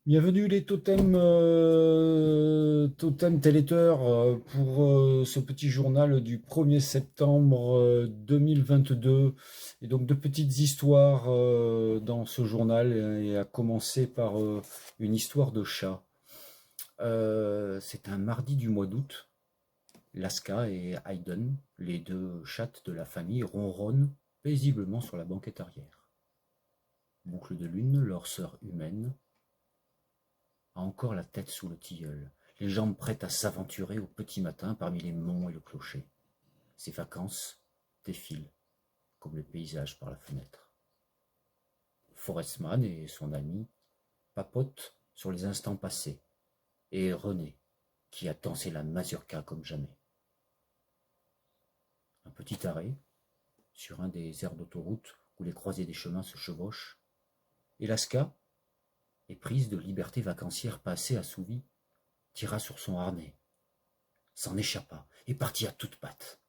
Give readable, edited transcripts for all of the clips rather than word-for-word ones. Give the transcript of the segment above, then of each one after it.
Bienvenue les totems, totems Téléteur pour ce petit journal du 1er septembre 2022. Et donc de petites histoires dans ce journal et à commencer par une histoire de chat. C'est un mardi du mois d'août. Laska et Hayden, les deux chattes de la famille, ronronnent paisiblement sur la banquette arrière. Boucle de Lune, leur sœur humaine, a encore la tête sous le tilleul, les jambes prêtes à s'aventurer au petit matin parmi les monts et le clocher. Ses vacances défilent comme le paysage par la fenêtre. Forestman et son ami papotent sur les instants passés, et René, qui a dansé la mazurka comme jamais. Un petit arrêt, sur un des aires d'autoroute où les croisées des chemins se chevauchent, et Laska, éprise de liberté vacancière pas assez assouvie, tira sur son harnais, s'en échappa et partit à toutes pattes.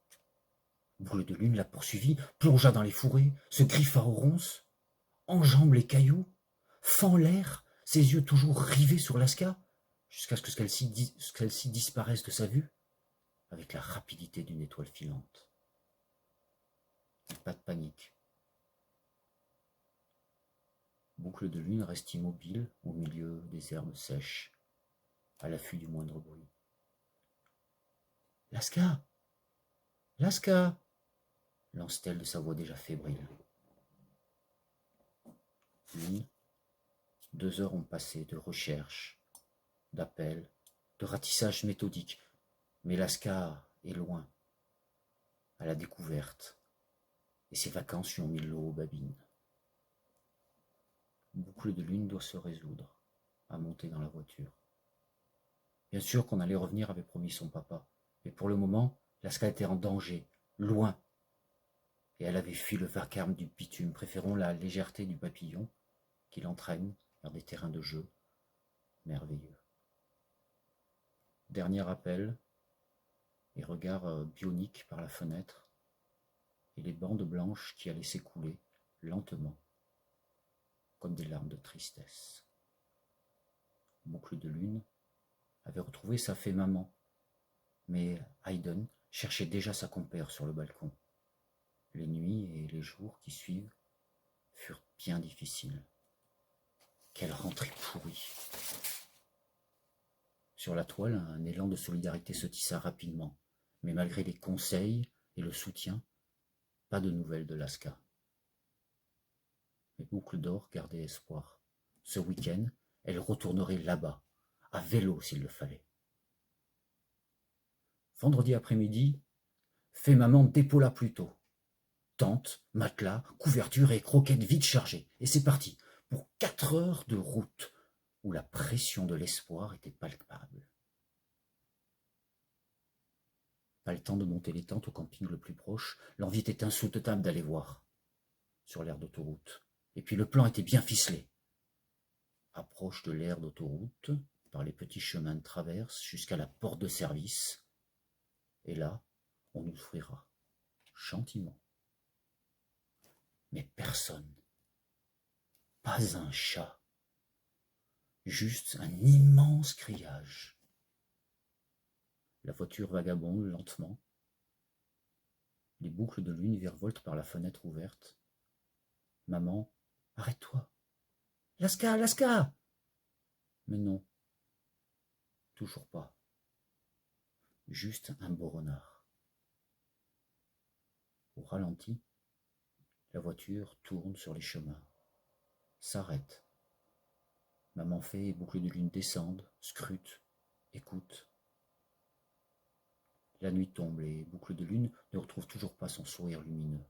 Boule de Lune la poursuivit, plongea dans les fourrés, se griffa aux ronces, enjambe les cailloux, fend l'air, ses yeux toujours rivés sur Laska, jusqu'à ce que celle-ci disparaisse de sa vue, avec la rapidité d'une étoile filante. Pas de panique. Boucle de Lune reste immobile au milieu des herbes sèches, à l'affût du moindre bruit. Laska, Laska, lance-t-elle de sa voix déjà fébrile. Une, 2 heures ont passé de recherche, d'appels, de ratissage méthodique, mais Laska est loin, à la découverte, et ses vacances lui ont mis l'eau aux babines. Boucle de Lune doit se résoudre à monter dans la voiture. Bien sûr qu'on allait revenir, avait promis son papa, mais pour le moment, Laska était en danger, loin, et elle avait fui le vacarme du bitume, préférant la légèreté du papillon qui l'entraîne vers des terrains de jeu merveilleux. Dernier appel, et regard bionique par la fenêtre, et les bandes blanches qui allaient s'écouler lentement, comme des larmes de tristesse. Boucle de Lune avait retrouvé sa fée maman, mais Hayden cherchait déjà sa compère sur le balcon. Les nuits et les jours qui suivent furent bien difficiles. Quelle rentrée pourrie! Sur la toile, un élan de solidarité se tissa rapidement, mais malgré les conseils et le soutien, pas de nouvelles de Laska. Mais Boucle d'Or gardait espoir. Ce week-end, elle retournerait là-bas, à vélo s'il le fallait. Vendredi après-midi, fée maman d'épaula plus tôt. Tente, matelas, couverture et croquettes vite chargées. Et c'est parti pour 4 heures de route où la pression de l'espoir était palpable. Pas le temps de monter les tentes au camping le plus proche, l'envie était insoutenable d'aller voir sur l'aire d'autoroute. Et puis le plan était bien ficelé. Approche de l'aire d'autoroute par les petits chemins de traverse jusqu'à la porte de service. Et là, on ouvrira gentiment. Mais personne, pas un chat, juste un immense criage. La voiture vagabonde lentement. Les boucles de lune virevoltent par la fenêtre ouverte. Maman, arrête-toi. Laska, Laska! Mais non, toujours pas. Juste un beau renard. Au ralenti, la voiture tourne sur les chemins, s'arrête. Maman fait et boucles de lune descendent, scrutent, écoutent. La nuit tombe et boucles de lune ne retrouve toujours pas son sourire lumineux.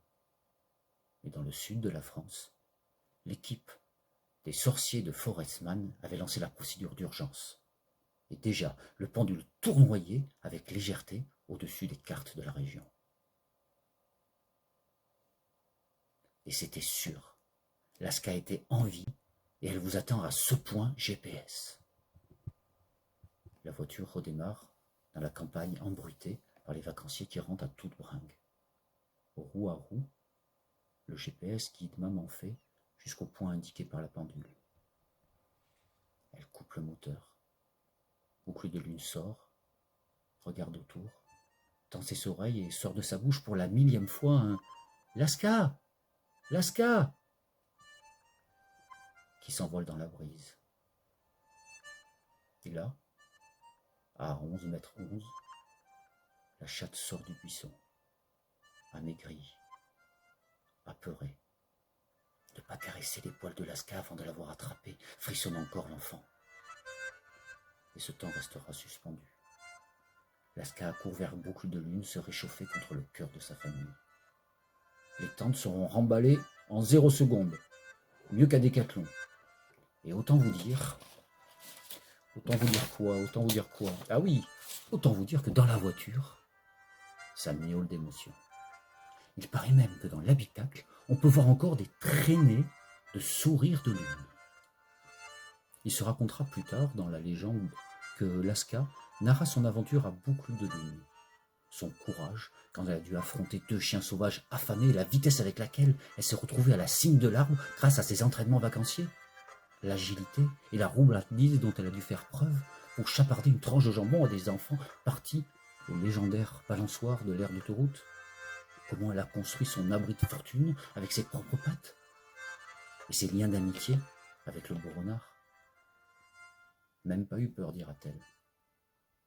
Mais dans le sud de la France, l'équipe des sorciers de Forestman avait lancé la procédure d'urgence. Et déjà, le pendule tournoyait avec légèreté au-dessus des cartes de la région. Et c'était sûr, Laska était en vie et elle vous attend à ce point GPS. La voiture redémarre dans la campagne embruitée par les vacanciers qui rentrent à toute bringue. Roue à roue, le GPS guide maman fée jusqu'au point indiqué par la pendule. Elle coupe le moteur. Boucle de lune sort, regarde autour, tend ses oreilles et sort de sa bouche pour la 1000e fois un « Lasca! Lasca !» qui s'envole dans la brise. Et là, à 11 mètres 11, la chatte sort du buisson, amaigrie, apeurée. Ne pas caresser les poils de Lasca avant de l'avoir attrapé, frissonne encore l'enfant. Et ce temps restera suspendu. Lasca court vers Boucle de lune, se réchauffer contre le cœur de sa famille. Les tentes seront remballées en 0 seconde, mieux qu'à Décathlon. Et autant vous dire quoi? Ah oui, autant vous dire que dans la voiture, ça miaule d'émotion. Il paraît même que dans l'habitacle, on peut voir encore des traînées de sourires de lune. Il se racontera plus tard dans la légende que Lasca narra son aventure à Boucle de lune. Son courage quand elle a dû affronter 2 chiens sauvages affamés et la vitesse avec laquelle elle s'est retrouvée à la cime de l'arbre grâce à ses entraînements vacanciers. L'agilité et la roublardise dont elle a dû faire preuve pour chaparder une tranche de jambon à des enfants partis au légendaire balançoire de l'aire d'autoroute. Comment elle a construit son abri de fortune avec ses propres pattes et ses liens d'amitié avec le beau renard. Même pas eu peur, dira-t-elle.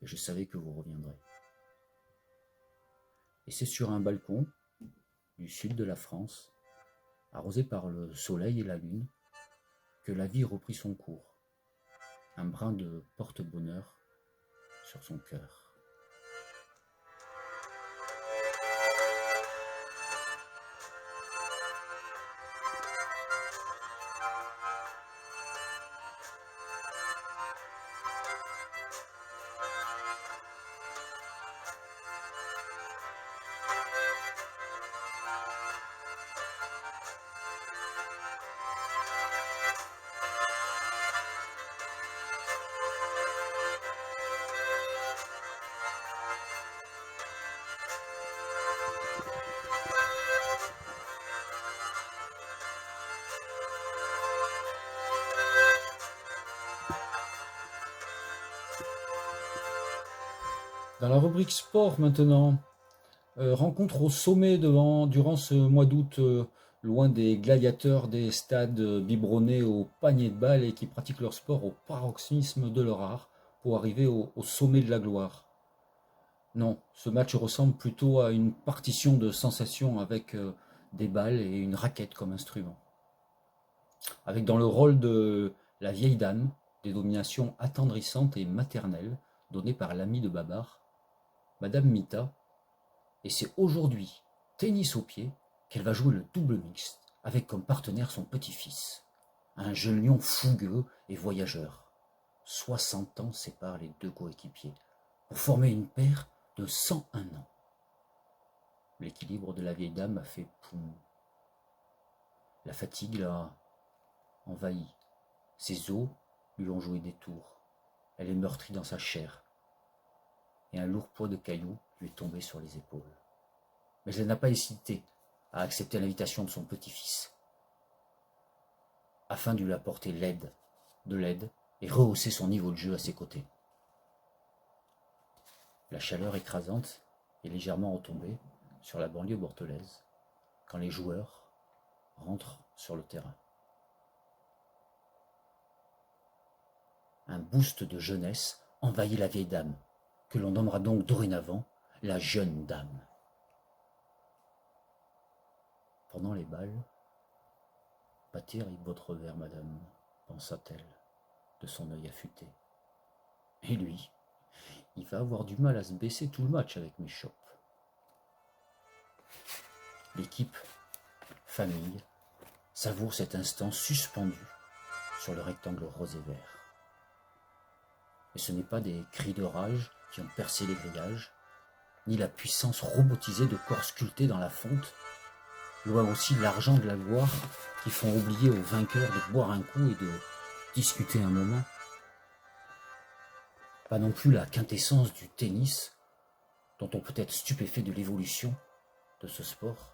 Et je savais que vous reviendrez. Et c'est sur un balcon du sud de la France, arrosé par le soleil et la lune, que la vie reprit son cours. Un brin de porte-bonheur sur son cœur. Dans la rubrique sport maintenant, rencontre au sommet durant ce mois d'août, loin des gladiateurs des stades biberonnés au panier de balles et qui pratiquent leur sport au paroxysme de leur art pour arriver au sommet de la gloire. Non, ce match ressemble plutôt à une partition de sensations avec des balles et une raquette comme instrument. Avec dans le rôle de la vieille dame, des dominations attendrissantes et maternelles données par l'ami de Babar, Madame Mita, et c'est aujourd'hui, tennis au pied, qu'elle va jouer le double mixte, avec comme partenaire son petit-fils, un jeune lion fougueux et voyageur. 60 ans séparent les 2 coéquipiers, pour former une paire de 101 ans. L'équilibre de la vieille dame a fait poum. La fatigue l'a envahi. Ses os lui ont joué des tours. Elle est meurtrie dans sa chair. Et un lourd poids de cailloux lui est tombé sur les épaules. Mais elle n'a pas hésité à accepter l'invitation de son petit-fils, afin de lui apporter de l'aide et rehausser son niveau de jeu à ses côtés. La chaleur écrasante est légèrement retombée sur la banlieue bordelaise quand les joueurs rentrent sur le terrain. Un boost de jeunesse envahit la vieille dame, que l'on nommera donc dorénavant la jeune dame. Pendant les balles, pas terrible votre verre, madame, pensa-t-elle, de son œil affûté. Et lui, il va avoir du mal à se baisser tout le match avec mes chopes. L'équipe, famille, savoure cet instant suspendu sur le rectangle rose et vert. Et ce n'est pas des cris de rage qui ont percé les grillages, ni la puissance robotisée de corps sculptés dans la fonte, loin aussi l'argent de la gloire qui font oublier aux vainqueurs de boire un coup et de discuter un moment. Pas non plus la quintessence du tennis, dont on peut être stupéfait de l'évolution de ce sport.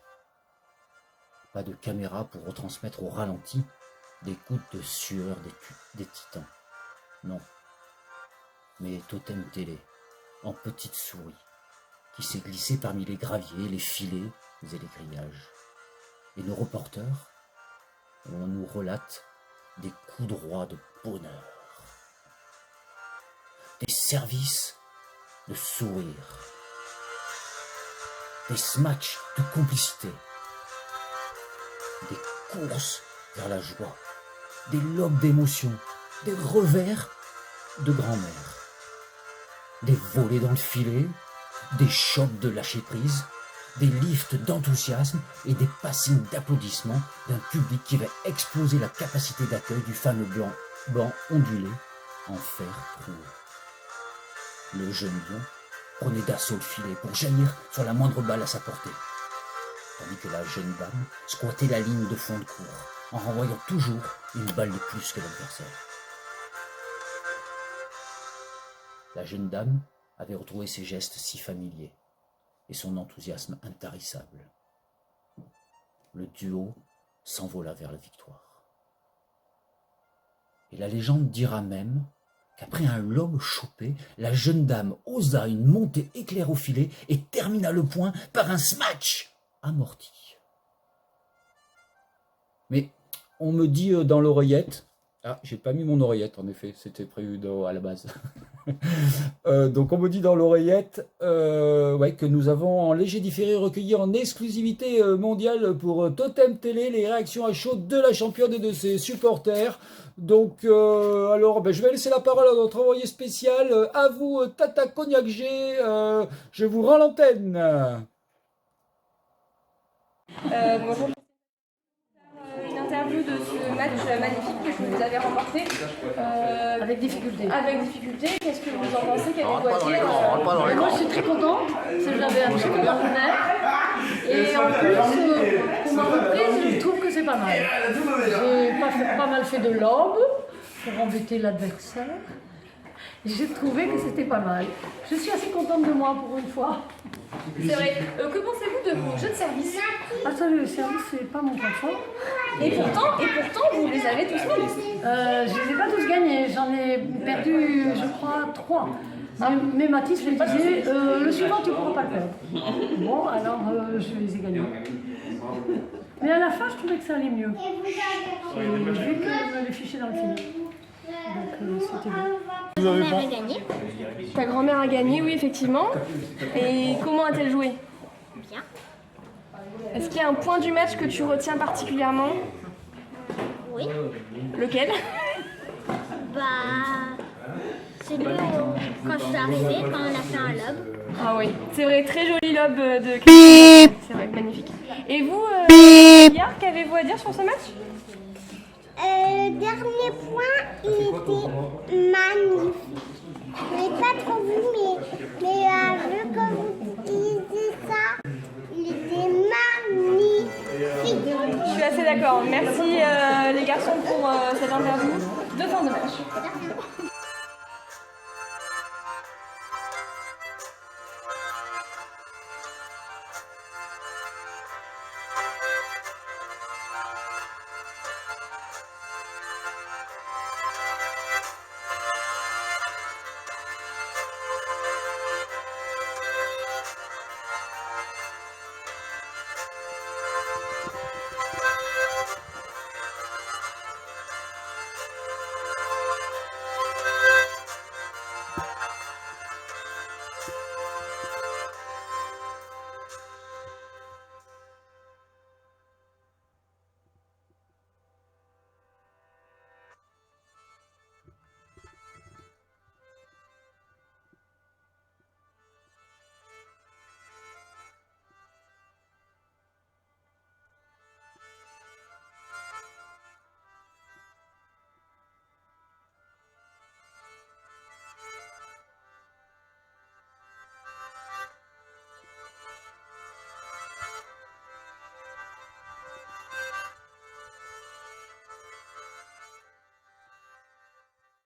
Pas de caméra pour retransmettre au ralenti des gouttes de sueur des titans. Non. Mais Totem Télé, en petite souris, qui s'est glissée parmi les graviers, les filets et les grillages. Et nos reporters, on nous relate des coups droits de bonheur, des services de sourire, des smatchs de complicité, des courses vers la joie, des lobes d'émotion, des revers de grand-mère, des volées dans le filet, des chocs de lâcher-prise, des lifts d'enthousiasme et des passings d'applaudissements d'un public qui va exploser la capacité d'accueil du fameux banc ondulé en fer troué. Le jeune lion prenait d'assaut le filet pour jaillir sur la moindre balle à sa portée, tandis que la jeune dame squattait la ligne de fond de cour en renvoyant toujours une balle de plus que l'adversaire. La jeune dame avait retrouvé ses gestes si familiers et son enthousiasme intarissable. Le duo s'envola vers la victoire. Et la légende dira même qu'après un lobe chopé, la jeune dame osa une montée éclair au filet et termina le point par un smash amorti. Mais on me dit dans l'oreillette, ah, j'ai pas mis mon oreillette en effet, c'était prévu à la base. Donc on me dit dans l'oreillette que nous avons en léger différé recueilli en exclusivité mondiale pour Totem Télé les réactions à chaud de la championne et de ses supporters. Donc je vais laisser la parole à notre envoyé spécial. À vous Tata Cognac G, je vous rends l'antenne. Bonjour. Une interview de ce match magnifique que vous avez remporté Avec difficulté. avec difficulté. Qu'est-ce que vous en pensez? Quel est votre dire Moi je suis très contente, parce que j'avais un petit peu d'ordinaire. Et en plus, pour ma reprise, je trouve que c'est pas mal. J'ai pas mal fait de lobes pour embêter l'adversaire. J'ai trouvé que c'était pas mal. Je suis assez contente de moi pour une fois. C'est vrai. Que pensez-vous de vos jeux de service? Ah ça, le service, c'est pas mon point fort. Et pourtant, vous les avez tous mis. Je les ai pas tous gagnés, j'en ai perdu, je crois, 3. Mais Mathis me disait, le suivant, tu ne pourras pas le perdre. Bon, alors je les ai gagnés. Mais à la fin, je trouvais que ça allait mieux. J'ai vu que me les fichait dans le film. Donc c'était bien. Ta grand-mère a gagné. Ta grand-mère a gagné, oui, effectivement. Et comment a-t-elle joué? Bien. Est-ce qu'il y a un point du match que tu retiens particulièrement? Oui. Lequel? Celui où, quand je suis arrivée, quand on a fait un lob. Ah oui, c'est vrai, très joli lob de Christine. C'est vrai, magnifique. Et vous, Billard, qu'avez-vous à dire sur ce match? Le dernier point, il était magnifique. Je l'ai pas trop vu, mais vu que vous disiez ça, il était magnifique. Je suis assez d'accord. Merci les garçons pour cette interview de fin de match.